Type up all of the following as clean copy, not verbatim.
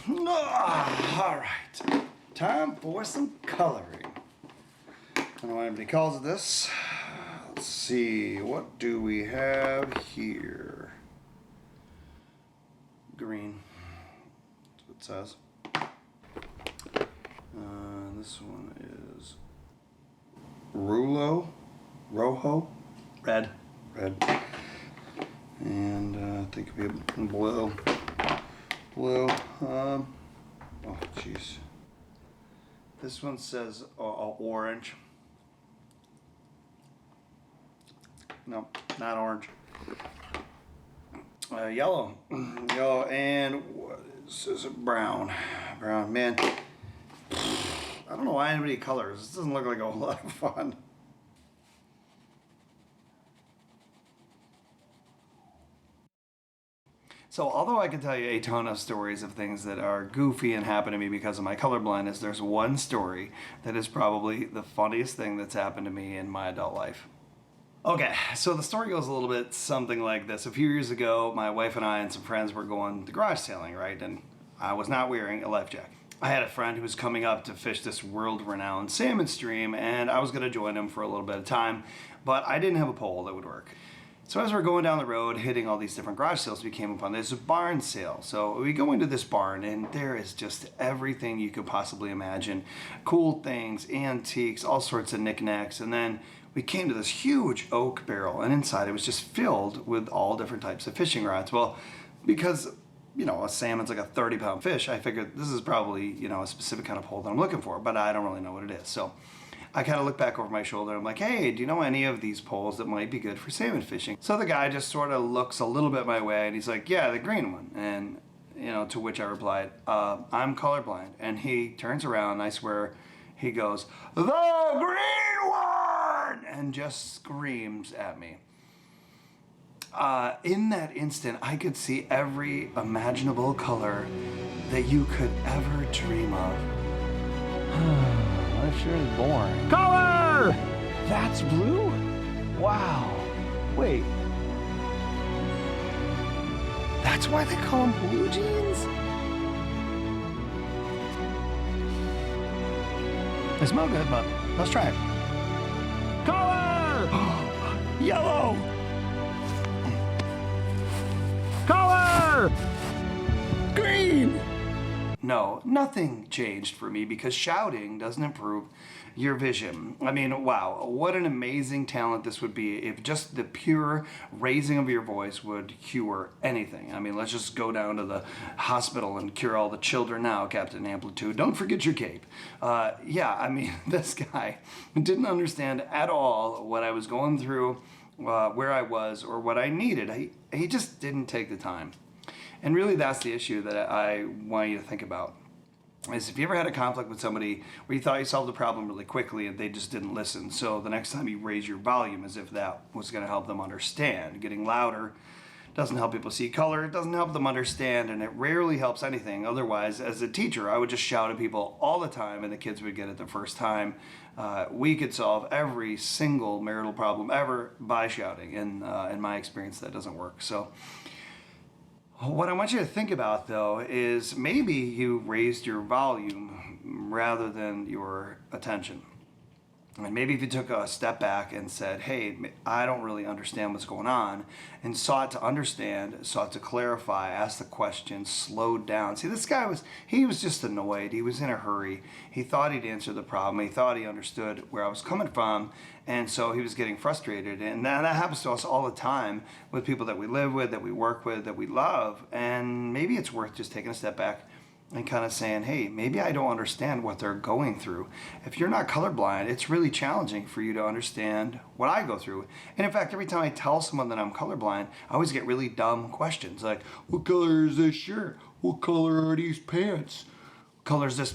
All right, time for some coloring. I don't know why anybody calls it this. Let's see, what do we have here? Green, that's what it says. This one is Rojo, red. And I think it'll be blue. Oh jeez. This one says orange. No, not orange. Yellow, and what is this? Brown, man. I don't know why anybody colors. This doesn't look like a whole lot of fun. So although I can tell you a ton of stories of things that are goofy and happen to me because of my color blindness, there's one story that is probably the funniest thing that's happened to me in my adult life. Okay, so the story goes a little bit something like this. A few years ago, my wife and I and some friends were going to garage sailing, right? And I was not wearing a life jacket. I had a friend who was coming up to fish this world-renowned salmon stream, and I was going to join him for a little bit of time, but I didn't have a pole that would work. So as we're going down the road, hitting all these different garage sales, we came upon this barn sale. So we go into this barn, and there is just everything you could possibly imagine. Cool things, antiques, all sorts of knickknacks, and then we came to this huge oak barrel, and inside it was just filled with all different types of fishing rods. Well, because a salmon's like a 30-pound fish, I figured this is probably, a specific kind of pole that I'm looking for, but I don't really know what it is. So I kind of look back over my shoulder, and I'm like, hey, do you know any of these poles that might be good for salmon fishing? So the guy just sort of looks a little bit my way, and he's like, yeah, the green one. And, to which I replied, I'm colorblind. And he turns around, and I swear, he goes, the green one! And just screams at me. In that instant, I could see every imaginable color that you could ever dream of. That sure is boring. Color! That's blue? Wow. Wait. That's why they call them blue jeans? They smell good, but let's try it. Color! Yellow! Color! Green! No, nothing changed for me because shouting doesn't improve your vision. I mean, wow, what an amazing talent this would be if just the pure raising of your voice would cure anything. I mean, let's just go down to the hospital and cure all the children now, Captain Amplitude. Don't forget your cape. Yeah, I mean, this guy didn't understand at all what I was going through, where I was, or what I needed. He just didn't take the time. And really that's the issue that I want you to think about. Is if you ever had a conflict with somebody where you thought you solved the problem really quickly and they just didn't listen. So the next time you raise your volume as if that was going to help them understand. Getting louder doesn't help people see color, it doesn't help them understand, and it rarely helps anything. Otherwise, as a teacher, I would just shout at people all the time and the kids would get it the first time. We could solve every single marital problem ever by shouting, and in my experience that doesn't work. So what I want you to think about, though, is maybe you raised your volume rather than your attention. And maybe if you took a step back and said, hey, I don't really understand what's going on, and sought to understand, sought to clarify, asked the question, slowed down. See, this guy he was just annoyed. He was in a hurry. He thought he'd answered the problem. He thought he understood where I was coming from, and so he was getting frustrated. And that happens to us all the time with people that we live with, that we work with, that we love. And maybe it's worth just taking a step back and kind of saying, hey, maybe I don't understand what they're going through. If you're not colorblind, it's really challenging for you to understand what I go through. And in fact, every time I tell someone that I'm colorblind, I always get really dumb questions like, what color is this shirt? What color are these pants? What color is this?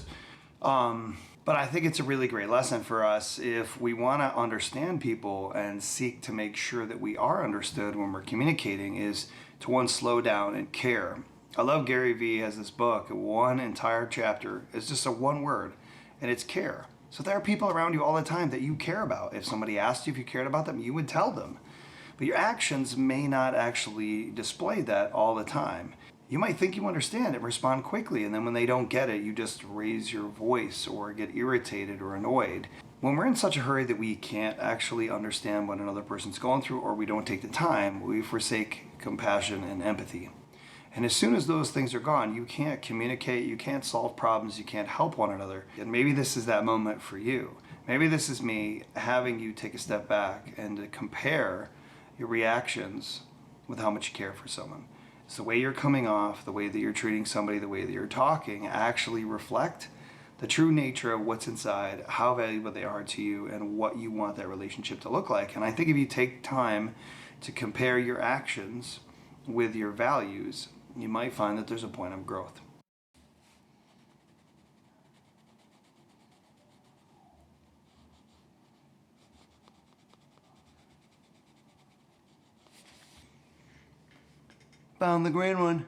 But I think it's a really great lesson for us if we want to understand people and seek to make sure that we are understood when we're communicating, is to, one, slow down and care. I love Gary Vee has this book, one entire chapter. It's just a one word, and it's care. So there are people around you all the time that you care about. If somebody asked you if you cared about them, you would tell them. But your actions may not actually display that all the time. You might think you understand it, respond quickly, and then when they don't get it, you just raise your voice or get irritated or annoyed. When we're in such a hurry that we can't actually understand what another person's going through, or we don't take the time, we forsake compassion and empathy. And as soon as those things are gone, you can't communicate, you can't solve problems, you can't help one another. And maybe this is that moment for you. Maybe this is me having you take a step back and to compare your reactions with how much you care for someone. It's the way you're coming off, the way that you're treating somebody, the way that you're talking actually reflect the true nature of what's inside, how valuable they are to you, and what you want that relationship to look like. And I think if you take time to compare your actions with your values, you might find that there's a point of growth. Found the green one.